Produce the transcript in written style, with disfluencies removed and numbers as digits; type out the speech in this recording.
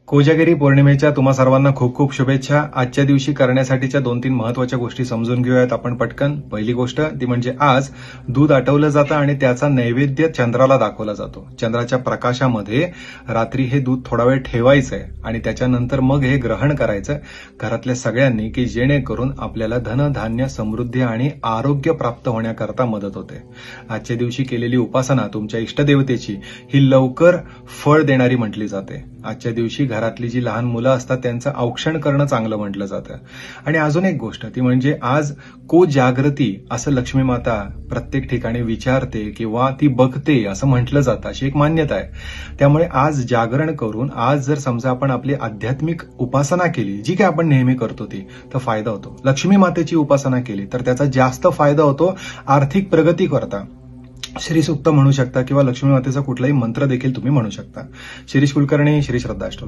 कोजागिरी पौर्णिमेच्या तुम्हा सर्वांना खूप खूप शुभेच्छा. आजच्या दिवशी करण्यासाठीच्या 2-3 महत्वाच्या गोष्टी समजून घेऊयात आपण पटकन. पहिली गोष्ट ती म्हणजे आज दूध आटवलं जातं आणि त्याचा नैवेद्य चंद्राला दाखवला जातो. चंद्राच्या प्रकाशामध्ये रात्री हे दूध थोडा वेळ ठेवायचंय आणि त्याच्यानंतर मग हे ग्रहण करायचं घरातल्या सगळ्यांनी, की जेणेकरून आपल्याला धन, धान्य, समृद्धी आणि आरोग्य प्राप्त होण्याकरता मदत होते. आजच्या दिवशी केलेली उपासना तुमच्या इष्टदेवतेची ही लवकर फळ देणारी म्हटली जाते. आजच्या दिवशी घरातली जी लहान मुलं असतात त्यांचं औक्षण करणं चांगलं म्हटलं जातं. आणि अजून एक गोष्ट ती म्हणजे आज कोजागृती असं लक्ष्मी माता प्रत्येक ठिकाणी विचारते किंवा ती बघते असं म्हटलं जातं, अशी एक मान्यता आहे. त्यामुळे आज जागरण करून आज जर समजा आपण आपली आध्यात्मिक उपासना केली, जी काय आपण नेहमी करतो ती, तर फायदा होतो. लक्ष्मी मातेची उपासना केली तर त्याचा जास्त फायदा होतो. आर्थिक प्रगती करता श्री सूक्त म्हणू शकता किंवा लक्ष्मी मातेचा कुठलाही मंत्र देखील तुम्ही म्हणू शकता. शिरीष कुलकर्णी, श्री श्रद्धा